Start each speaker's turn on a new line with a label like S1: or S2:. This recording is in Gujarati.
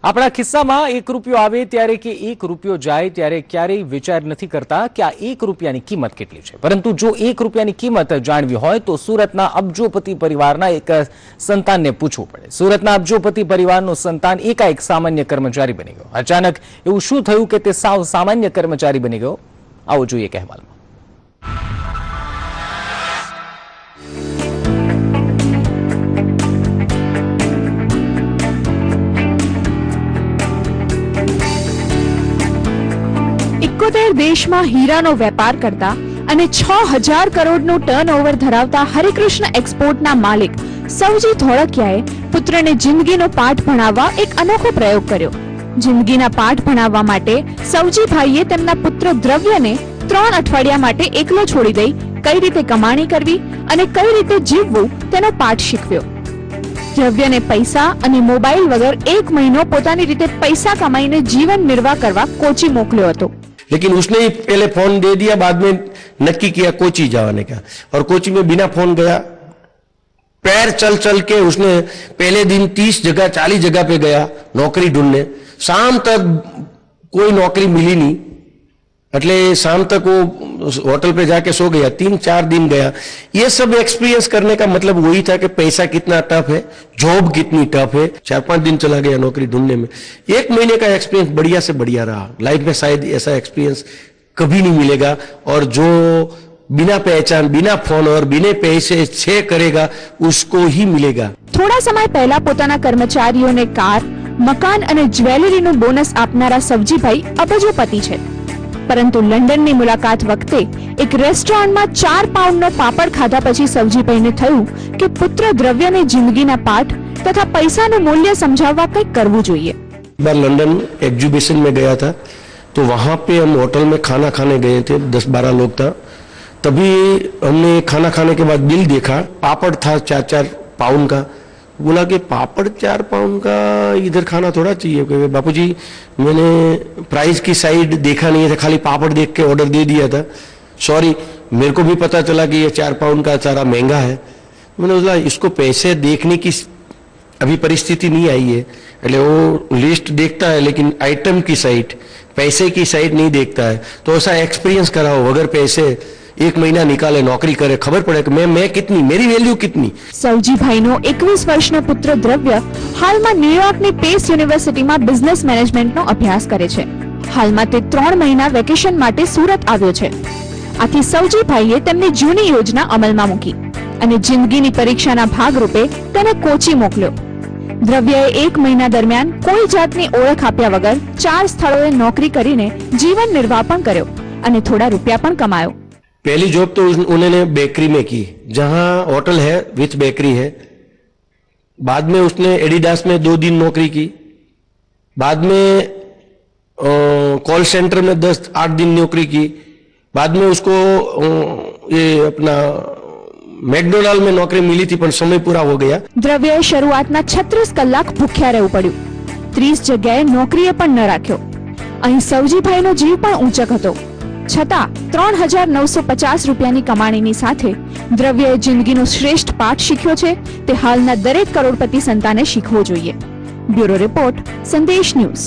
S1: આપણા ખિસ્સામાં 1 રૂપિયો આવે ત્યારે કે 1 રૂપિયો જાય ત્યારે ક્યારેય વિચાર નથી કરતા કે આ 1 રૂપિયાની કિંમત કેટલી છે, પરંતુ જો 1 રૂપિયાની કિંમત જાણવી હોય તો સુરતના અબજોપતિ પરિવારના એક સંતાનને પૂછવું પડે। સુરતના અબજોપતિ પરિવારનો સંતાન એકાએક સામાન્ય કર્મચારી બની ગયો। અચાનક એવું શું થયું કે તે સાવ સામાન્ય કર્મચારી બની ગયો? આવો જોઈએ અહેવાલમાં।
S2: દેશમાં હીરાનો વેપાર કરતા અને 6000 કરોડનું ટર્નઓવર ધરાવતા હરિકૃષ્ણ એક્સપોર્ટના માલિક સવજી ધોળકિયાએ પુત્રને જિંદગીનો પાઠ ભણાવવા એક અનોખો પ્રયોગ કર્યો। જિંદગીના પાઠ ભણાવવા માટે સવજીભાઈએ તેમના પુત્ર દ્રવ્યને 3 અઠવાડિયા માટે એકલો છોડી દઈ કઈ રીતે કમાણી કરવી અને કઈ રીતે જીવવું તેનો પાઠ શીખવ્યો। દ્રવ્યને પૈસા અને મોબાઈલ વગર 1 મહિનો પોતાની રીતે પૈસા કમાઈને જીવન નિર્વાહ કરવા કોચી મોકલ્યો હતો।
S3: लेकिन उसने ही पहले फोन दे दिया, बाद में नक्की किया कोची जाने का, और कोची में बिना फोन गया, पैर चल चल के उसने पहले दिन 30 जगह 40 जगह पे गया नौकरी ढूंढने। शाम तक कोई नौकरी मिली नहीं, એટલે शाम तक वो होटल पे जाके सो गया। 3-4 दिन गया। ये सब एक्सपीरियंस करने का मतलब वही था कि पैसा कितना टफ है, जॉब कितनी टफ है। 4-5 दिन चला गया नौकरी ढूंढने में। 1 महीने का एक्सपीरियंस बढ़िया से बढ़िया रहा। लाइफ में शायद ऐसा एक्सपीरियंस कभी नहीं मिलेगा, और जो बिना पहचान, बिना फोन और बिना पैसे छे करेगा उसको ही मिलेगा।
S2: થોડા સમય પહેલા પોતાના કર્મચારીઓને કાર, મકાન અને જ્વેલરીનું બોનસ આપનારા સવજીભાઈ અબજોપતિ છે, પરંતુ લંડનની મુલાકાત વખતે એક રેસ્ટોરન્ટમાં 4 પાઉન્ડનો પાપડ ખાધા પછી સવજીભાઈને થયું કે પુત્ર દ્રવ્યને જિંદગીના પાઠ તથા પૈસાનું મૂલ્ય સમજાવવા કંઈક કરવું જોઈએ।
S3: एक बार लंदन एग्जीबिशन में गया था, तो वहां पे हम होटल में खाना खाने गए थे, 10-12 लोग था। तभी हमने खाना खाने के बाद बिल देखा, पापड़ था 4-4 पाउंड का। बोला कि पापड़ 4 पाउंड का इधर खाना थोड़ा चाहिए। क्योंकि बापूजी मैंने प्राइस की साइड देखा नहीं था, खाली पापड़ देख के ऑर्डर दे दिया था। सॉरी, मेरे को भी पता चला कि ये 4 पाउंड का सारा महंगा है। मैंने बोला इसको पैसे देखने की अभी परिस्थिति नहीं आई है। એટલે वो लिस्ट देखता है लेकिन आइटम की साइड, पैसे की साइड नहीं देखता है। तो ऐसा एक्सपीरियंस कराओ, अगर पैसे 1 महीना निकाले, नौकरी करे, खबर पड़े कि मैं कितनी, मेरी वैल्यू कितनी।
S2: સવજીભાઈનો 21 વર્ષનો પુત્ર દ્રવ્ય હાલમાં ન્યુયોર્કની પેસ યુનિવર્સિટીમાં બિઝનેસ મેનેજમેન્ટનો અભ્યાસ કરે છે। હાલમાં તે 3 મહિના વેકેશન માટે સુરત આવ્યો છે। આથી સવજીભાઈએ તેમની જૂની યોજના અમલમાં મૂકી અને જિંદગીની પરીક્ષાના ભાગરૂપે તેને કોચી મોકલ્યો। દ્રવ્યએ 1 મહિના દરમિયાન કોઈ જાતની ઓળખ આપ્યા વગર 4 સ્થળોએ નોકરી કરીને જીવન નિર્વાહ પણ કર્યો અને થોડા રૂપિયા પણ કમાયો।
S3: पहली जॉब तो उन्होंने बेकरी में की, जहां होटल है विथ बेकरी है। बाद में उसने एडिडास में 2 दिन नौकरी की। बाद में कॉल सेंटर में 10-8 दिन नौकरी की। बाद में उसको ये अपना मैकडोनाल्ड में नौकरी मिली थी, पर समय पूरा हो गया।
S2: દ્રવ્યએ શરૂઆતના 36 કલાક ભૂખ્યા રહેવું પડ્યું। 30 જગ્યાએ નોકરીએ પણ ન રાખ્યો। અહીં સવજીભાઈનો જીવ પણ ઊંચક હતો, છતાં 3950 રૂપિયાની કમાણીની સાથે દ્રવ્યએ જિંદગીનો શ્રેષ્ઠ પાઠ શીખ્યો છે। તે હાલના દરેક કરોડપતિ સંતાને શીખવો જોઈએ। બ્યુરો રિપોર્ટ, સંદેશ ન્યૂઝ।